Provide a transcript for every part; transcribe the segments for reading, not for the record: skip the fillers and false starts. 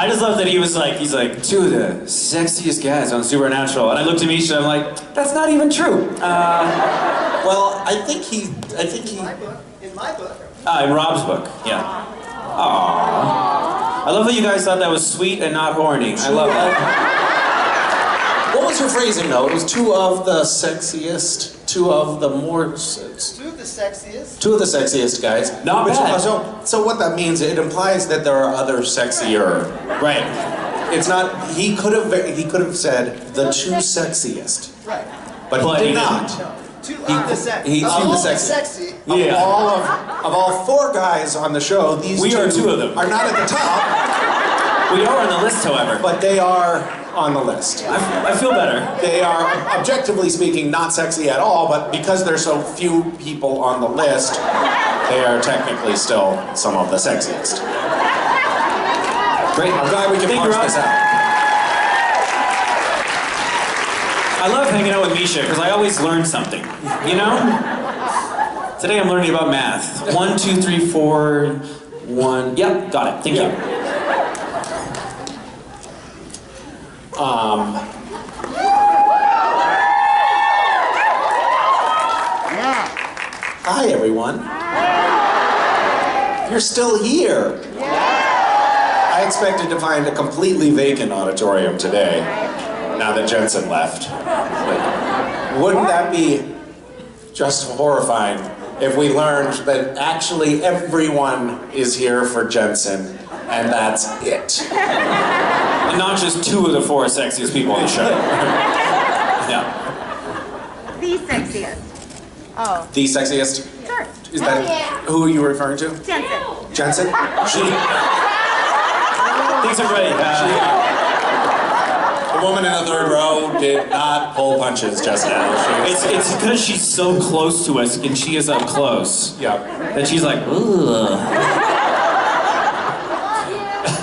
I just love that he's like, two of the sexiest guys on Supernatural. And I looked at Misha and I'm like, that's not even true. Well, I think he... In my book. In Rob's book, yeah. Aww. I love that you guys thought that was sweet and not horny. I love that. What was your phrasing though? It was two of the sexiest, two of the more... Two of the sexiest. Two of the sexiest guys. Not bad. So what that means, it implies that there are other sexier. Right. It's not, he could have said the two sexiest. Right. But he did not. No. Two of the sexiest. He's all the the sexy. sexy. Yeah. Of all four guys on the show, these We are two of them. are not at the top, We are on the list, however. but they are on the list. I feel better. They are, objectively speaking, not sexy at all, but because there's so few people on the list, they are technically still some of the sexiest. Great. I'm glad we can Thank you, parse Rob. this out. I love hanging out with Misha because I always learn something. You know? Today I'm learning about math. 1, 2, 3, 4, 1. Yep, got it. Thank you. Hi, everyone. You're still here. I expected to find a completely vacant auditorium today, now that Jensen left. But wouldn't that be just horrifying if we learned that actually everyone is here for Jensen, and that's it? And not just two of the 4 sexiest people on the show. Yeah. The sexiest. Oh. The sexiest? Sure. Is that who are you referring to? Jensen. Jensen? Thanks, everybody. The woman in the third row did not pull punches just now. It's because she's so close to us and she is up close. Yeah. That she's like, ugh.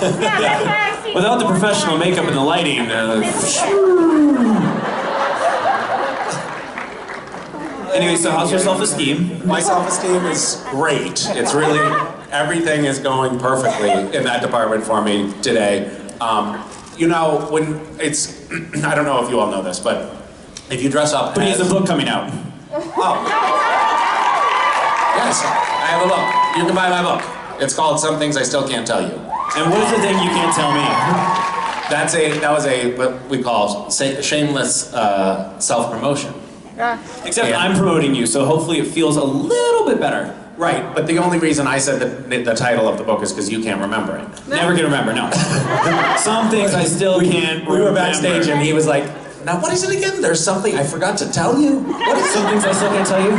Yeah, that's why I see. Without the professional makeup and the lighting, Anyway, so how's your self-esteem? My self-esteem is great. It's really, everything is going perfectly in that department for me today. You know, when it's, I don't know if you all know this, but if you dress up But he as... has a book coming out. Oh. Yes, I have a book. You can buy my book. It's called Some Things I Still Can't Tell You. And what is the thing you can't tell me? That was what we call shameless self-promotion. Except Yeah. I'm promoting you, so hopefully it feels a little bit better. Right, but the only reason I said the title of the book is because you can't remember it. Never can remember, no. Some things I still can't remember. We were backstage and he was like, now what is it again? There's something I forgot to tell you. What is Some things I still can't tell you?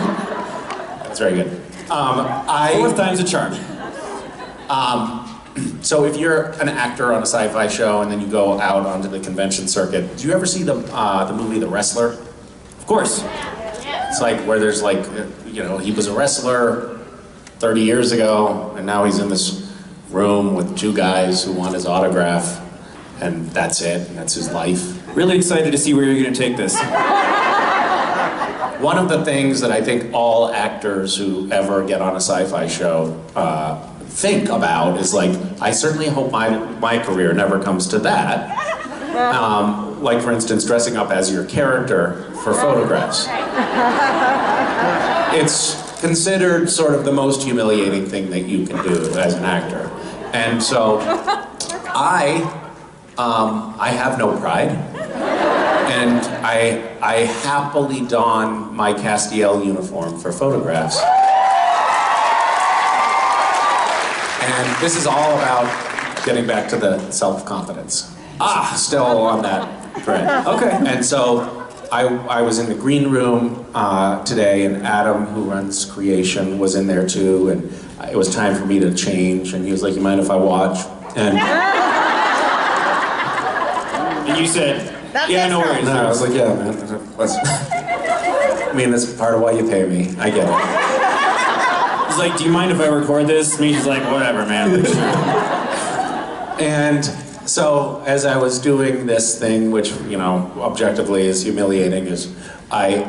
That's very good. 4th time's a charm. So if you're an actor on a sci-fi show and then you go out onto the convention circuit, did you ever see the movie The Wrestler? Of course. It's like where there's like, you know, he was a wrestler 30 years ago and now he's in this room with 2 guys who want his autograph and that's it, and that's his life. Really excited to see where you're going to take this. One of the things that I think all actors who ever get on a sci-fi show think about is like, I certainly hope my career never comes to that. Like for instance, dressing up as your character for photographs. It's considered sort of the most humiliating thing that you can do as an actor. And so I have no pride. And I happily don my Castiel uniform for photographs. And this is all about getting back to the self-confidence. Still on that thread. Okay. And so I was in the green room today, and Adam, who runs creation, was in there too, and it was time for me to change, and he was like, you mind if I watch? And And you said, yeah, no worries. I was like, yeah, man, I mean, that's part of why you pay me. I get it. He's like, do you mind if I record this? Me, he's like, whatever, man. And so, as I was doing this thing, which, you know, objectively is humiliating, is I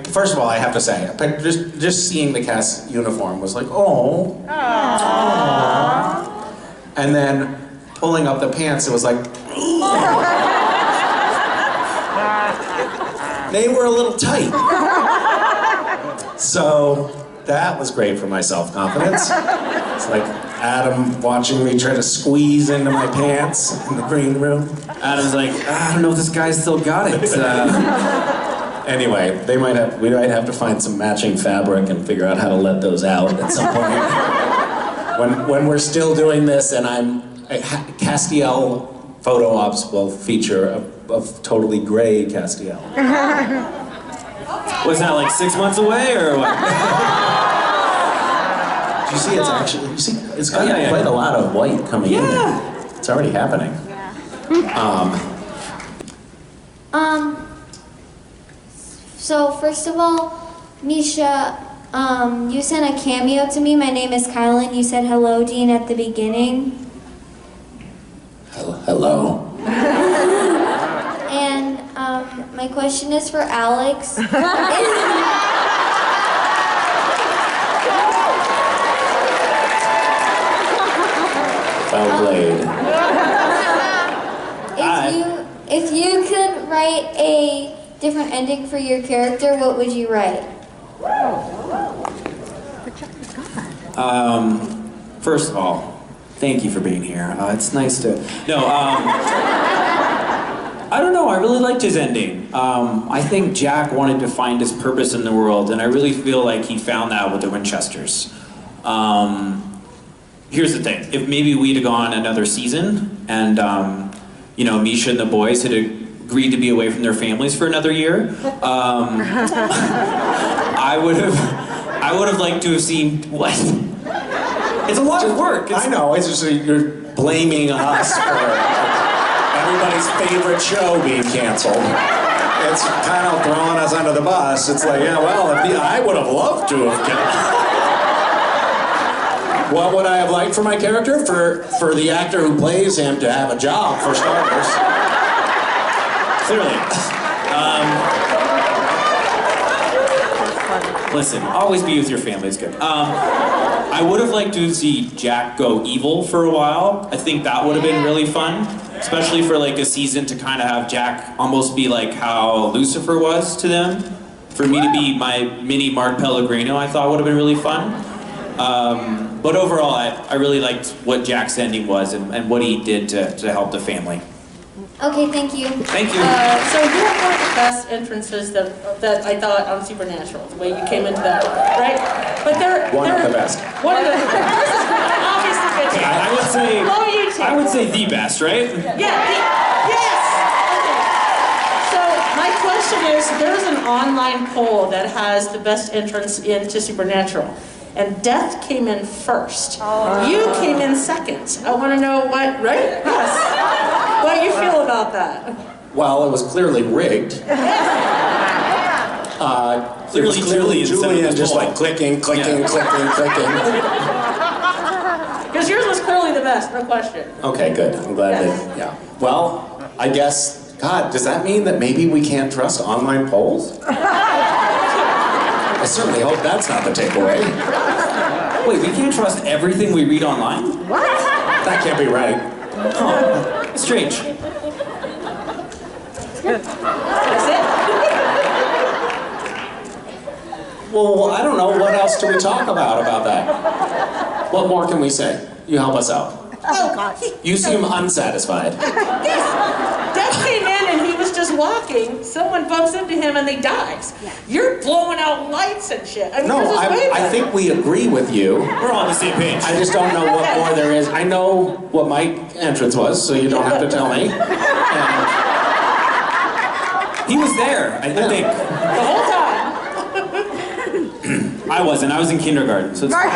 first of all, I have to say, just seeing the cast uniform was like, oh. Aww. And then pulling up the pants, it was like, they were a little tight. So that was great for my self-confidence. It's like Adam watching me try to squeeze into my pants in the green room. Adam's like, I don't know if this guy's still got it. Anyway, we might have to find some matching fabric and figure out how to let those out at some point. when we're still doing this, and Castiel photo ops will feature of totally gray Castiel. Was that like 6 months away or what? Do you see it's got yeah. quite a lot of white coming in. Yeah. It's already happening. So first of all, Misha, you sent a cameo to me. My name is Kylan. You said hello, Dean, at the beginning. Hello. And my question is for Alex. Well played. If you could write a different ending for your character, what would you write? First of all, thank you for being here. It's nice to... No, I don't know, I really liked his ending. I think Jack wanted to find his purpose in the world, and I really feel like he found that with the Winchesters. Here's the thing, if maybe we'd have gone another season, and you know, Misha and the boys had agreed to be away from their families for another year, I would have liked to have seen what? It's a lot of work. I know, it's just you're blaming us for everybody's favorite show being canceled. It's kind of throwing us under the bus. It's like, yeah, well, I would have loved to have What would I have liked for my character? For the actor who plays him to have a job, for starters. Clearly. Listen, always be with your family, it's good. I would have liked to see Jack go evil for a while. I think that would have been really fun. Especially for like a season to kind of have Jack almost be like how Lucifer was to them. For me to be my mini Mark Pellegrino, I thought would have been really fun. But overall, I really liked what Jack's ending was and what he did to help the family. Okay, thank you. Thank you. So you have one of the best entrances that I thought on Supernatural, the way you came into that, right? But One of the best. One of the obviously good. I would say the best, right? Yeah. Yes. So my question is, there's an online poll that has the best entrance into Supernatural. And Death came in first. You came in second. I want to know what, right? Yes. What do you feel about that? Well, it was clearly rigged. Clearly Julian just like clicking. Because yours was clearly the best, no question. Okay, good. I'm glad that, yeah. Well, I guess, God, does that mean that maybe we can't trust online polls? I certainly hope that's not the takeaway. Wait, we can't trust everything we read online? What? That can't be right. Oh, strange. That's it? Well, I don't know. What else do we talk about that? What more can we say? You help us out. Oh, God. You seem unsatisfied. Yes. Death came in and he was just walking. Someone bumps into him and he dies. You're blowing out lights and shit. I mean, No, yours is way I better. think we agree with you. We're all on the same page. I just don't know what more there is. I know what my entrance was, so you don't have to tell me. And He was there, I think. The whole time. I wasn't. I was in kindergarten, so it's fine.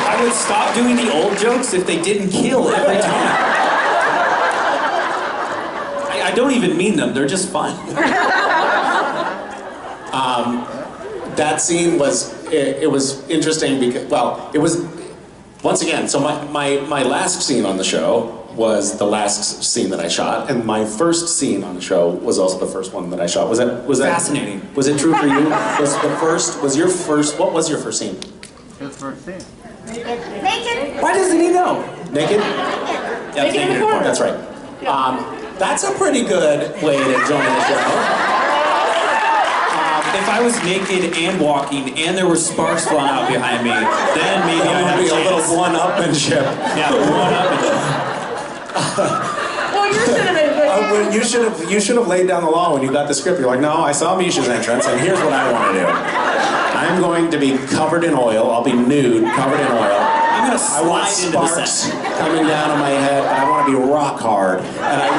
I would stop doing the old jokes if they didn't kill every time. I don't even mean them. They're just fun. that scene was, it was interesting because, well, it was, once again, so my last scene on the show was the last scene that I shot, and my first scene on the show was also the first one that I shot. Was that Fascinating. Was it true for you? What was your first scene? Naked. Why doesn't he know? Naked? Yeah, Naked in the naked corner. That's right. That's a pretty good way to join the show. If I was naked and walking and there were sparks flying out behind me, then maybe I'd That have would be a a chance. little one-upmanship. Yeah, one-upmanship. Well, you're sitting You should have laid down the law when you got the script. You're like, no, I saw Misha's entrance, and here's what I want to do. I'm going to be covered in oil. I'll be nude, covered in oil. I'm gonna I want slide into the sparks set. coming down on my head, and I want to be rock hard. And I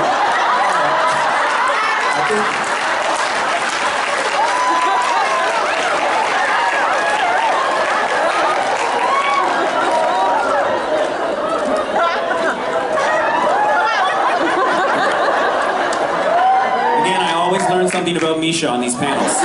think. Again, I always learn something about Misha on these panels.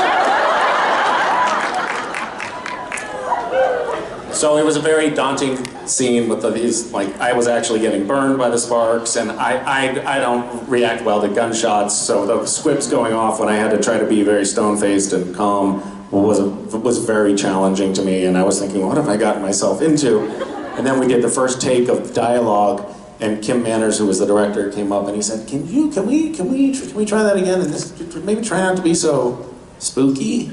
So it was a very daunting scene with these, like, I was actually getting burned by the sparks, and I don't react well to gunshots, so the squibs going off when I had to try to be very stone-faced and calm was very challenging to me, and I was thinking, what have I gotten myself into? And then we did the first take of dialogue, and Kim Manners, who was the director, came up and he said, can we try that again, and maybe try not to be so spooky?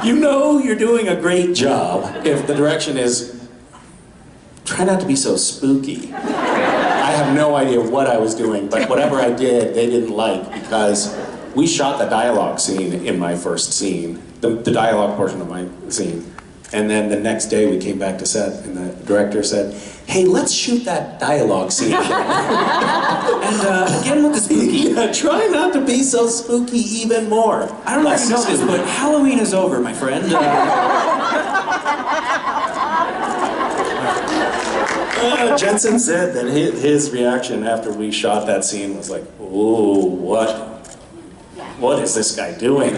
You know you're doing a great job if the direction is try not to be so spooky. I have no idea what I was doing, but whatever I did, they didn't like, because we shot the dialogue scene in my first scene, the dialogue portion of my scene. And then the next day we came back to set and the director said, hey, let's shoot that dialogue scene again. And again with the spooky. Yeah, try not to be so spooky even more. I don't know if you know this, but Halloween is over, my friend. Jensen said that his reaction after we shot that scene was like, ooh, what is this guy doing?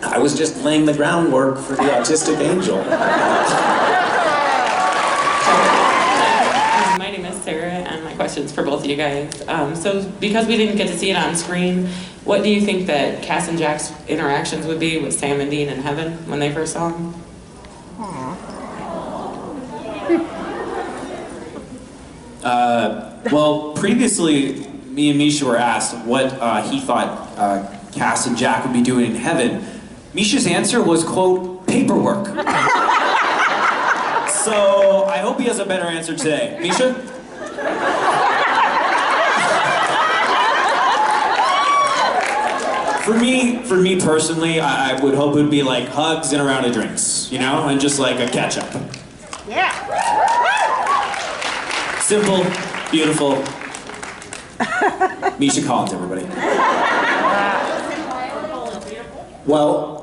I was just laying the groundwork for the autistic angel. My name is Sarah, and my question's for both of you guys. So, because we didn't get to see it on screen, what do you think that Cass and Jack's interactions would be with Sam and Dean in heaven when they first saw him? Well, previously, me and Misha were asked what he thought Cass and Jack would be doing in heaven. Misha's answer was, quote, paperwork. So, I hope he has a better answer today. Misha? For me personally, I would hope it would be like hugs and a round of drinks, you know, and just like a catch-up. Yeah. Simple, beautiful. Misha Collins, everybody. Well,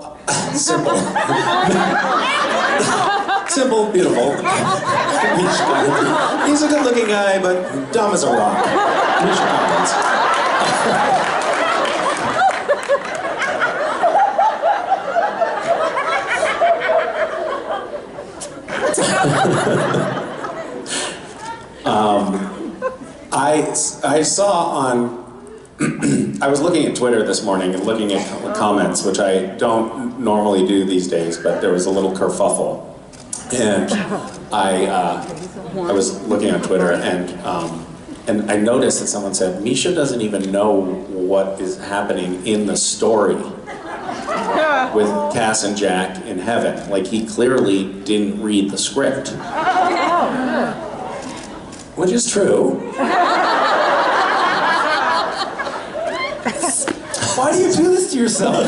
simple. Simple, beautiful. He's a good-looking guy, but dumb as a rock. Misha Collins. I saw on, I was looking at Twitter this morning and looking at comments, which I don't normally do these days, but there was a little kerfuffle. And I was looking on Twitter and I noticed that someone said, Misha doesn't even know what is happening in the story with Cass and Jack in heaven. Like, he clearly didn't read the script. Which is true. Why do you do this to yourself?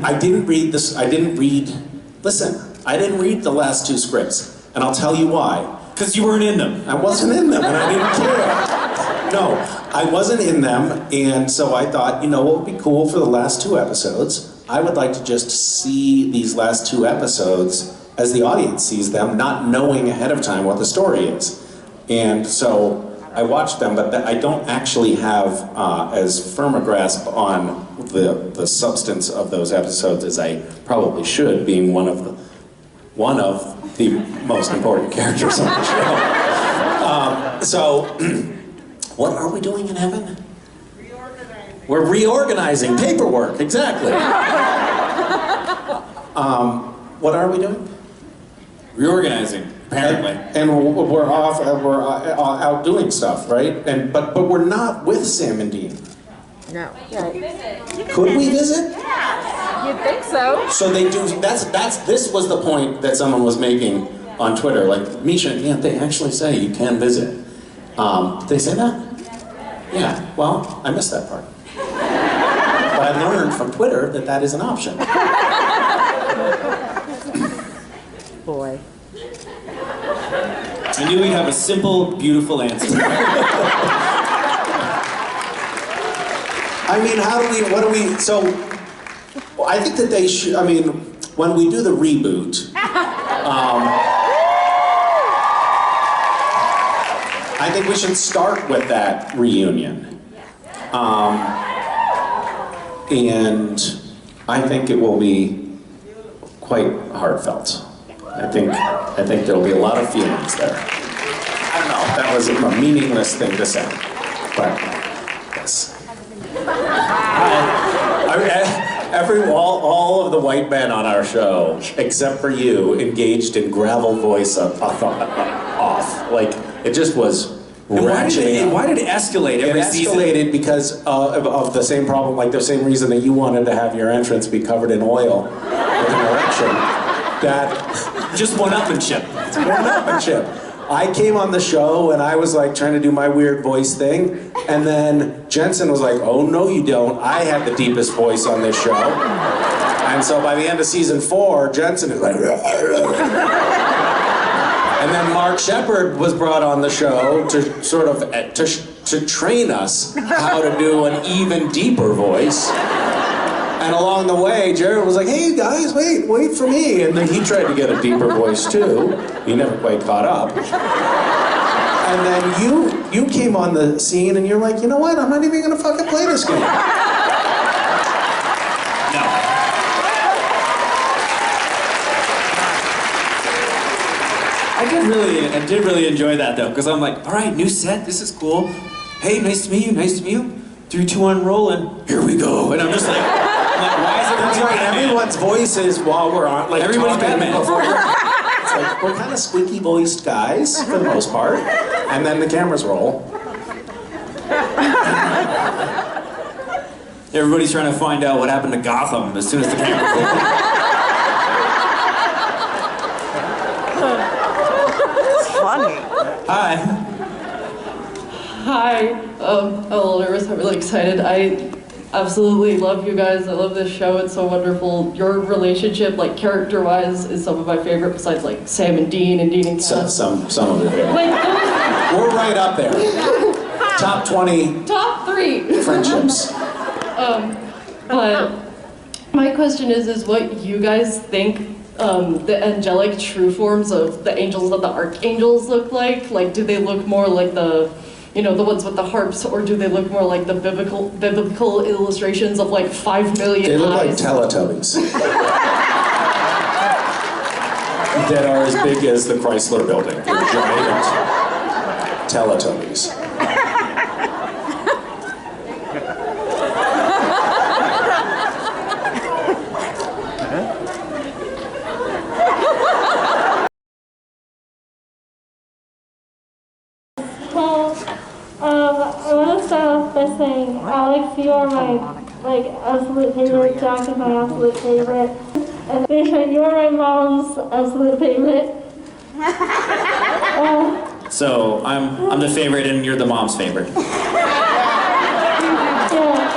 I didn't read the last two scripts, and I'll tell you why. Because you weren't in them. I wasn't in them, and I didn't care. No, I wasn't in them, and so I thought, you know what would be cool for the last two episodes? I would like to just see these last two episodes as the audience sees them, not knowing ahead of time what the story is. And so I watched them, but I don't actually have as firm a grasp on the substance of those episodes as I probably should, being one of the most important characters on the show. So, what are we doing in heaven? Reorganizing. We're reorganizing paperwork, exactly. What are we doing? Reorganizing, apparently. And we're off. We're out doing stuff, right? But we're not with Sam and Dean. No. Could we visit? You'd think so. So they do. This was the point that someone was making on Twitter. Like, Misha, yeah, they actually say you can visit. Did they say that? Yeah. Well, I missed that part. But I learned from Twitter that that is an option. Boy. I knew we'd have a simple, beautiful answer. I mean, what do we, so, I think that they should, I mean, when we do the reboot, I think we should start with that reunion. And I think it will be quite heartfelt. I think there'll be a lot of feelings there. I don't know, that was a meaningless thing to say, but yes. All of the white men on our show, except for you, engaged in gravel voice off. Like, it just was ratcheting up. Why did it escalate every season? It escalated because of the same problem, like the same reason that you wanted to have your entrance be covered in oil with an erection. That just one-upmanship. It's one-upmanship. I came on the show and I was like trying to do my weird voice thing, and then Jensen was like, "Oh no, you don't. I have the deepest voice on this show." And so by the end of season 4, Jensen is like, and then Mark Shepard was brought on the show to sort of to train us how to do an even deeper voice. And along the way, Jared was like, "Hey guys, wait for me." And then he tried to get a deeper voice too. He never quite caught up. And then you came on the scene and you're like, "You know what? I'm not even gonna fucking play this game." No. I did really enjoy that though, because I'm like, all right, new set, this is cool. Hey, nice to meet you, nice to meet you. 3, 2, 1, roll, and here we go. And I'm just like, why is That's everybody right, Batman? everyone's voices while we're on, like, Everybody's talking Batman. before it's like, we're kind of squeaky voiced guys, for the most part. And then the cameras roll. Everybody's trying to find out what happened to Gotham as soon as the camera rolled. Funny. Hi. Hi, I'm a little nervous, I'm really excited. I absolutely love you guys, I love this show, it's so wonderful. Your relationship, like character-wise, is some of my favorite, besides like Sam and Dean and Cass. Some of it. Like, We're right up there. Top 20 top 3! friendships. But my question is what you guys think the angelic true forms of the angels and the archangels look like? Like, do they look more like the ones with the harps, or do they look more like the biblical illustrations of like 5 million They look like eyes? Teletubbies. That are as big as the Chrysler building. They're giant Teletubbies. I want to start off by saying, Alex, you are my absolute favorite. Jack is my absolute favorite. And Misha, you are my mom's absolute favorite. So I'm the favorite and you're the mom's favorite. Yeah.